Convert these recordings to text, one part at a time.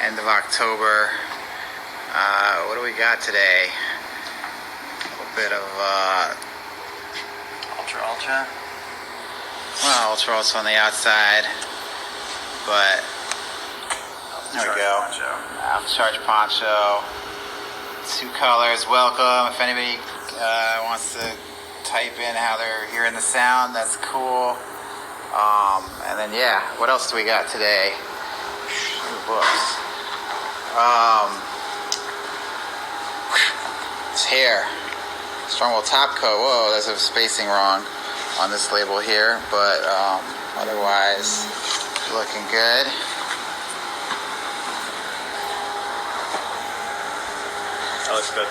end of October. What do we got today? A little bit of Ultra. Well, Ultra's on the outside, but there we go. Charge Poncho. 2 colors. Welcome. If anybody wants to type in how they're hearing the sound, that's cool. And then yeah, what else do we got today? Books. It's hair. Stronghold top coat. Whoa, there's a spacing wrong on this label here, but otherwise looking good. That looks good.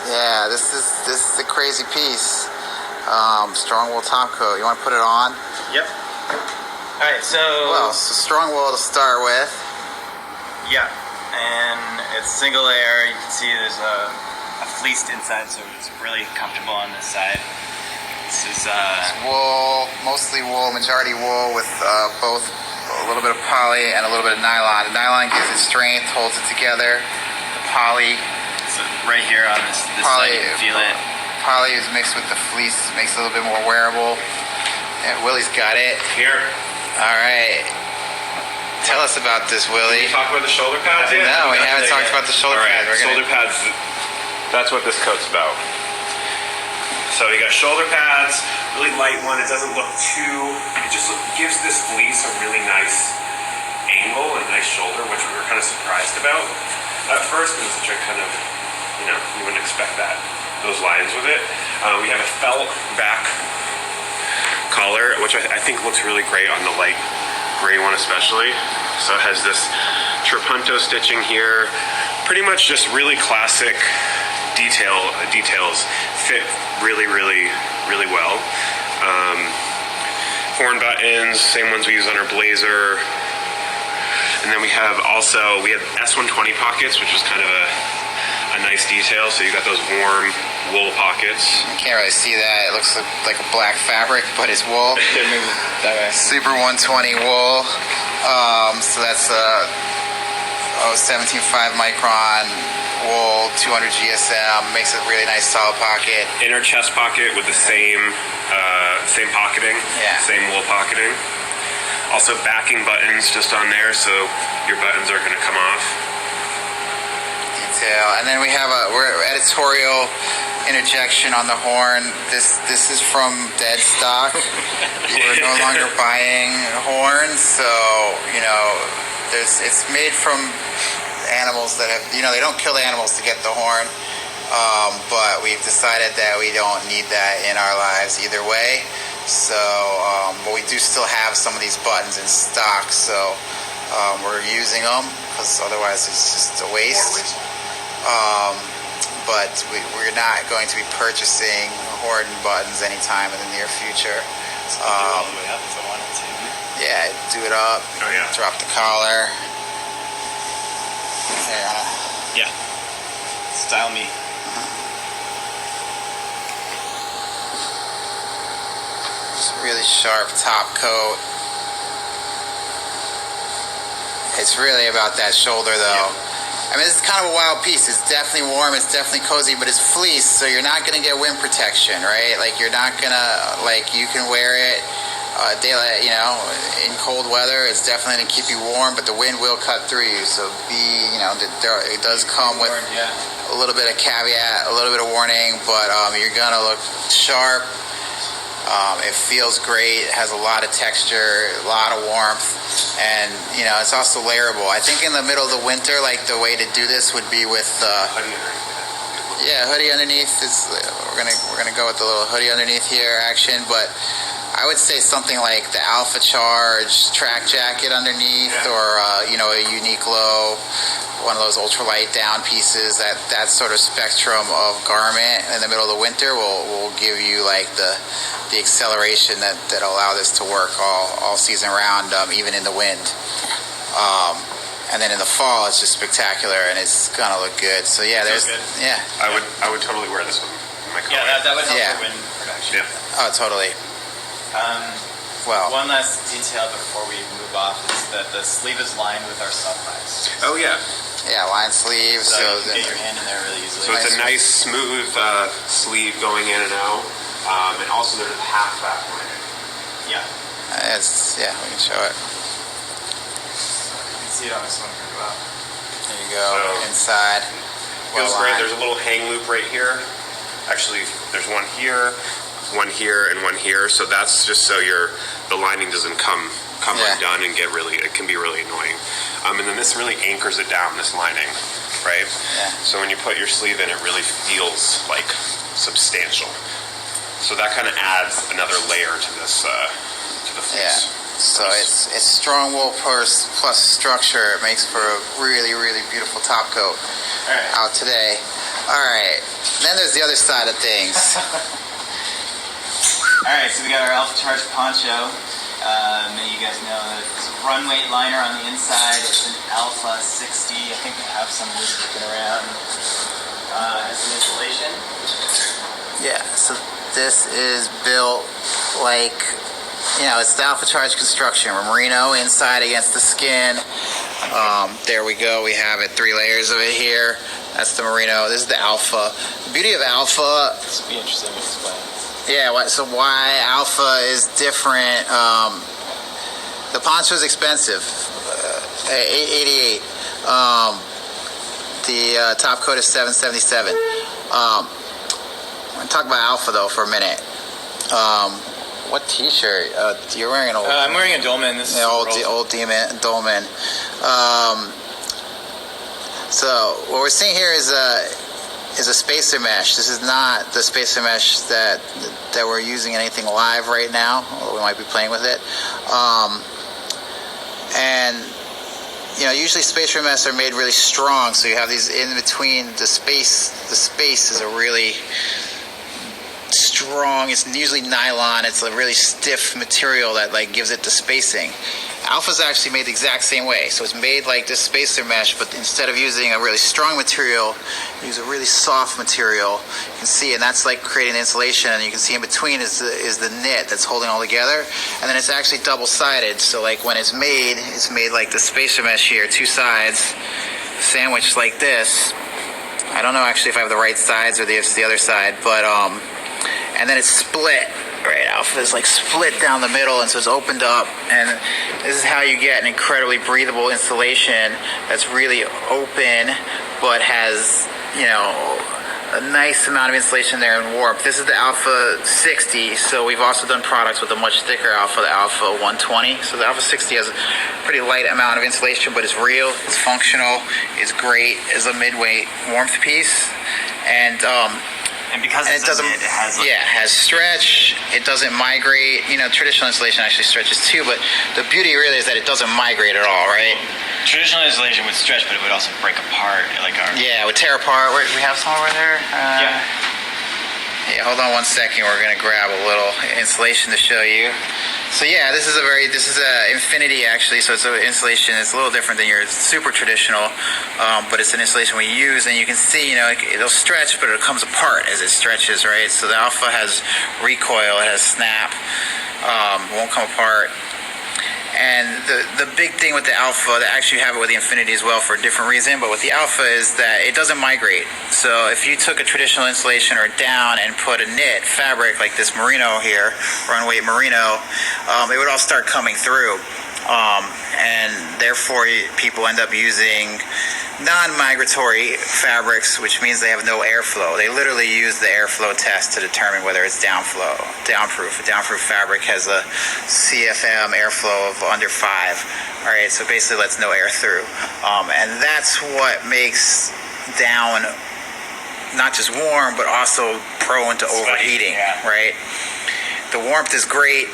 Yeah, this is a crazy piece. Strong wool top coat. You want to put it on? Yep. All right, so strong wool to start with. Yeah, and it's single layer. You can see there's a fleeced inside, so it's really comfortable on this side. This is it's wool, mostly wool, majority wool with both a little bit of poly and a little bit of nylon. The nylon gives it strength, holds it together. The poly, so right here on this side, you can feel it. Poly is mixed with the fleece, makes it a little bit more wearable. And Willie's got it. Here. All right. Tell us about this, Willie. Did we talk about the shoulder pads yet? No, we haven't talked about the shoulder pads. Shoulder pads, that's what this coat's about. So you got shoulder pads, really light one. It doesn't look too, it just gives this fleece a really nice angle and nice shoulder, which we were kind of surprised about at first, because it's such a kind of, you wouldn't expect those lines with it. We have a felt back collar, which I think looks really great on the light gray one especially. So it has this trapunto stitching here. Pretty much just really classic details fit really well. Horn buttons, same ones we use on our blazer. And then we have S120 pockets, which was kind of a nice detail. So you got those warm wool pockets. You can't really see that. It looks like a black fabric, but it's wool. Super 120 wool. So that's 17.5 micron wool, 200 GSM. Makes a really nice solid pocket. Inner chest pocket with the same pocketing. Yeah. Same wool pocketing. Also backing buttons just on there, so your buttons are going to come off. And then we have we're editorial interjection on the horn. This is from dead stock. We're no longer buying horns, so it's made from animals that have they don't kill the animals to get the horn, but we've decided that we don't need that in our lives either way. So, but we do still have some of these buttons in stock, so we're using them because otherwise it's just a waste. But we're not going to be purchasing horn buttons anytime in the near future. So do it all the way up if I wanted to. Yeah, do it up. Oh yeah. Drop the collar. Yeah. Style me. Just really sharp top coat. It's really about that shoulder though. Yeah. I mean, this is kind of a wild piece. It's definitely warm. It's definitely cozy, but it's fleece, so you're not going to get wind protection, right? Like, you're not going to, you can wear it daylight, in cold weather. It's definitely going to keep you warm, but the wind will cut through you. So it does come with a little bit of caveat, a little bit of warning, but you're going to look sharp. It feels great. It has a lot of texture, a lot of warmth, and it's also layerable. I think in the middle of the winter, the way to do this would be with hoodie underneath. We're gonna go with the little hoodie underneath here action, but I would say something like the Alpha Charge track jacket underneath, or a Uniqlo, one of those ultralight down pieces. That sort of spectrum of garment in the middle of the winter will give you the acceleration that allow this to work all season round, even in the wind. And then in the fall, it's just spectacular, and it's gonna look good. So yeah, I would totally wear this one in my car. Yeah, that would help for wind protection. Yeah. Oh, totally. well. One last detail before we move off is that the sleeve is lined with our sub-highs. Oh yeah. Yeah, line sleeve. So you then can get your hand in there really easily. So it's a nice smooth sleeve going in and out, and also there's a half back lining. Yeah. Yeah, we can show it. You can see it on this one pretty well. There you go, So, inside. Feels great. There's a little hang loop right here. Actually, there's one here, and one here. So that's just so the lining doesn't come undone and it can be really annoying. And then this really anchors it down, this lining, right? Yeah. So when you put your sleeve in, it really feels like substantial. So that kind of adds another layer to this to the fleece. Yeah. So it's strong wool plus structure. It makes for a really, really beautiful top coat out today. All right. Then there's the other side of things. All right, so we got our Alpha Charge poncho. Many of you guys know that it's a runway liner on the inside. It's an Alpha 60. I think we have some of this kicking around as an insulation. Yeah. So this is built like, it's the Alpha Charge construction. Merino inside against the skin. There we go. We have it. 3 layers of it here. That's the Merino. This is the Alpha. The beauty of Alpha. This would be interesting to explain. Yeah. So why Alpha is different? The poncho is expensive. $888. The top coat is $777. I'm gonna talk about Alpha though for a minute. What T-shirt? You're wearing an old. I'm wearing a Dolman. This is old Dolman. So what we're seeing here is a spacer mesh. This is not the spacer mesh that we're using in anything live right now. Although we might be playing with it. And usually spacer meshes are made really strong, so you have these in between the space. The space is a really strong. It's usually nylon. It's a really stiff material that gives it the spacing. Alpha's actually made the exact same way. So it's made like this spacer mesh, but instead of using a really strong material, use a really soft material. You can see, and that's like creating the insulation. And you can see in between is the knit that's holding all together. And then it's actually double-sided. So like when it's made like the spacer mesh here, 2 sides, sandwiched like this. I don't know actually if I have the right sides or it's the other side, but and then it's split. Right, Alpha is split down the middle, and so it's opened up, and this is how you get an incredibly breathable insulation that's really open, but has a nice amount of insulation there and warmth. This is the Alpha 60, so we've also done products with a much thicker Alpha, the Alpha 120. So the Alpha 60 has a pretty light amount of insulation, but it's real, it's functional, it's great as a mid-weight warmth piece, and because it has stretch. It doesn't migrate. Traditional insulation actually stretches too, but the beauty really is that it doesn't migrate at all, right? Traditional insulation would stretch, but it would also break apart. Yeah, it would tear apart. We have some over there. Yeah, hold on one second. We're gonna grab a little insulation to show you. So yeah, this is a Infinity actually. So it's an insulation. It's a little different than your super traditional, but it's an insulation we use, and you can see, it'll stretch, but it comes apart as it stretches, right? So the Alpha has recoil, it has snap, won't come apart. And the big thing with the Alpha, that actually you have it with the Infinity as well for a different reason, but with the Alpha is that it doesn't migrate. So if you took a traditional insulation or down and put a knit fabric like this Merino here, run weight Merino, it would all start coming through. And therefore people end up using non-migratory fabrics, which means they have no airflow. They literally use the airflow test to determine whether it's downflow, downproof. A downproof fabric has a CFM airflow of under 5. All right, so basically lets no air through. And that's what makes down not just warm, but also prone to overheating, right? The warmth is great,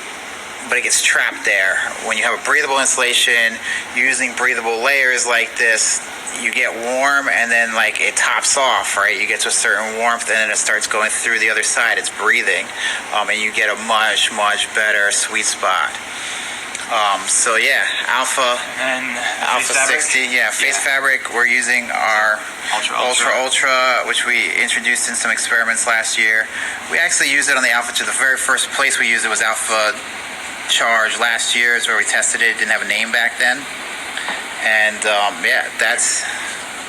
but it gets trapped there. When you have a breathable insulation, using breathable layers like this, you get warm, and then it tops off, right? You get to a certain warmth, and then it starts going through the other side. It's breathing, and you get a much, much better sweet spot. So yeah, Alpha 60, face fabric. We're using our Ultra, which we introduced in some experiments last year. We actually used it on the Alpha. The very first place we used it was Alpha charge last year is where we tested it. It didn't have a name back then. And yeah, that's...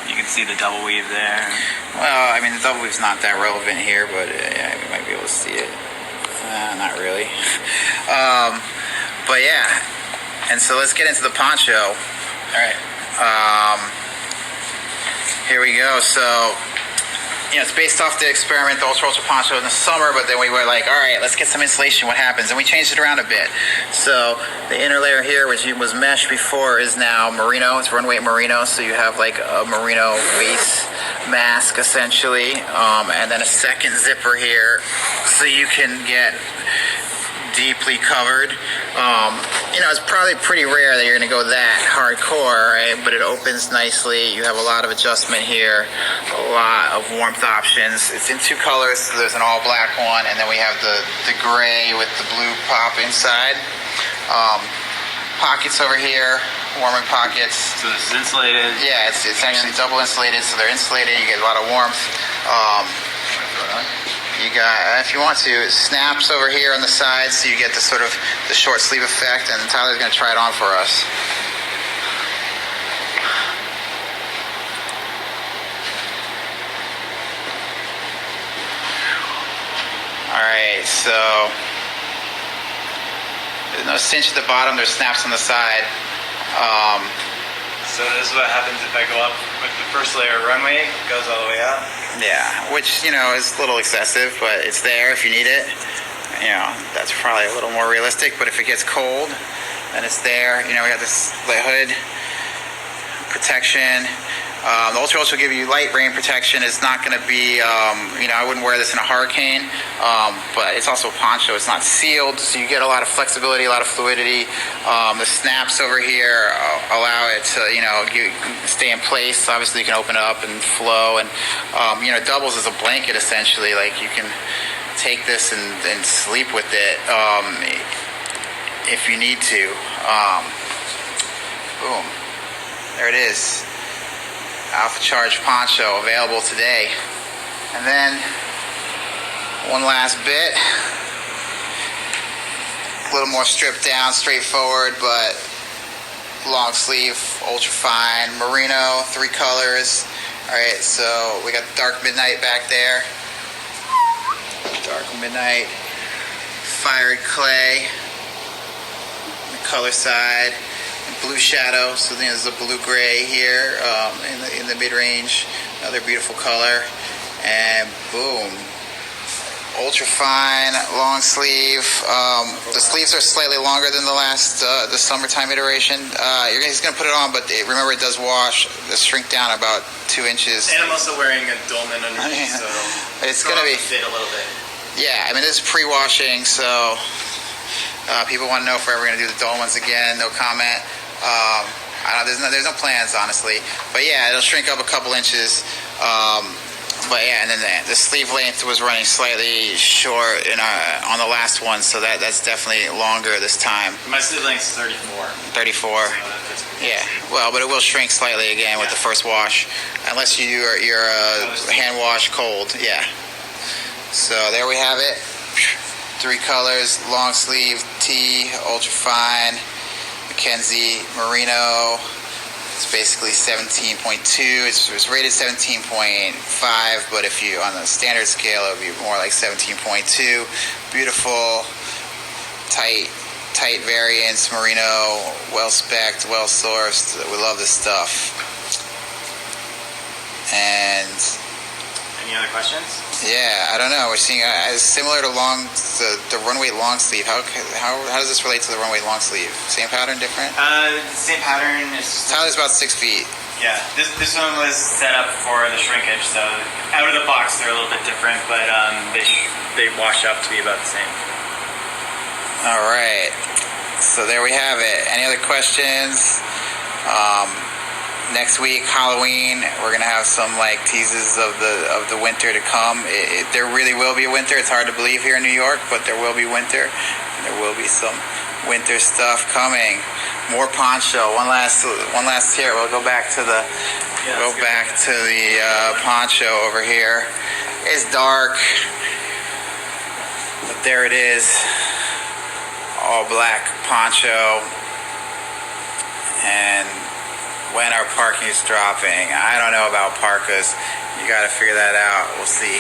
You can see the double weave there. Well, I mean, the double weave's not that relevant here, but yeah, we might be able to see it. Not really. But yeah, and so let's get into the poncho. All right. Here we go. So, you know, it's based off the experiment, the Ultra Poncho in the summer, but then we were like, all right, let's get some insulation, what happens? And we changed it around a bit. So the inner layer here, which was mesh before, is now merino. It's runway merino, so you have like a merino base mask, essentially, and then a second zipper here, so you can get deeply covered. You know, it's probably pretty rare that you're going to go that hardcore, right? But it opens nicely. You have a lot of adjustment here, a lot of warmth options. It's in two colors. So there's an all black one, and then we have the gray with the blue pop inside. Pockets over here, warming pockets. So this is insulated. Yeah, it's actually double insulated, so they're insulated. You get a lot of warmth. You got, if you want to, it snaps over here on the side, so you get the sort of the short sleeve effect, and Tyler's going to try it on for us. Alright, so there's no cinch at the bottom, there's snaps on the side. So this is what happens if I go up with the first layer of runway, it goes all the way up. Yeah, which, you know, is a little excessive, but it's there if you need it. You know, that's probably a little more realistic, but if it gets cold, then it's there. You know, we got this hood protection. The Ultra will give you light rain protection. It's not going to be, you know, I wouldn't wear this in a hurricane, but it's also a poncho. It's not sealed, so you get a lot of flexibility, a lot of fluidity. The snaps over here allow it to, you know, stay in place. Obviously, you can open it up and flow, and, you know, it doubles as a blanket, essentially. Like, you can take this and sleep with it if you need to. Boom. There it is. Alpha Charge poncho available today. And then one last bit, a little more stripped down, straightforward, but long sleeve, ultra fine, merino, 3 colors. Alright, so we got dark midnight back there, dark midnight, fired clay on the color side, blue shadow, so there's a blue gray here in the mid-range, another beautiful color, and boom, ultra fine long sleeve. The sleeves are slightly longer than the last the summertime iteration. He's gonna put it on, but remember, it does wash, shrink down about 2 inches. And I'm also wearing a dolman underneath, so it's gonna be fit a little bit. Yeah, I mean, this is pre-washing, so people want to know if we're ever gonna do the dolmans again. No comment. I don't know, there's no plans, honestly, but yeah, it'll shrink up a couple inches. But yeah, and then the sleeve length was running slightly short on the last one, so that's definitely longer this time. My sleeve length is 34. 34. Yeah, well, but it will shrink slightly again with the first wash, unless you're hand wash cold. Yeah. So there we have it. 3 colors: long sleeve, tee, ultra fine, Mackenzie merino. It's basically 17.2. It's rated 17.5, but if you on the standard scale, it would be more like 17.2. Beautiful, tight variants, merino, well spec'd, well sourced. We love this stuff. And any other questions? Yeah, I don't know. We're seeing similar to the runway long sleeve. How does this relate to the runway long sleeve? Same pattern, different? Same pattern. Tyler's about 6 feet. Yeah, this one was set up for the shrinkage, so out of the box they're a little bit different, but they wash up to be about the same. All right, so there we have it. Any other questions? Next week, Halloween, we're gonna have some like teases of the winter to come. There really will be a winter. It's hard to believe here in New York, but there will be winter. There will be some winter stuff coming. More poncho. One last here. We'll go back to the poncho over here. It's dark, but there it is. all black poncho, and when our parking is dropping. I don't know about parkas. You got to figure that out. We'll see.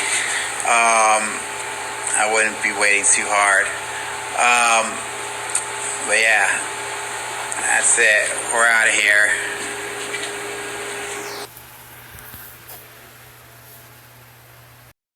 I wouldn't be waiting too hard. But yeah, that's it. We're out of here.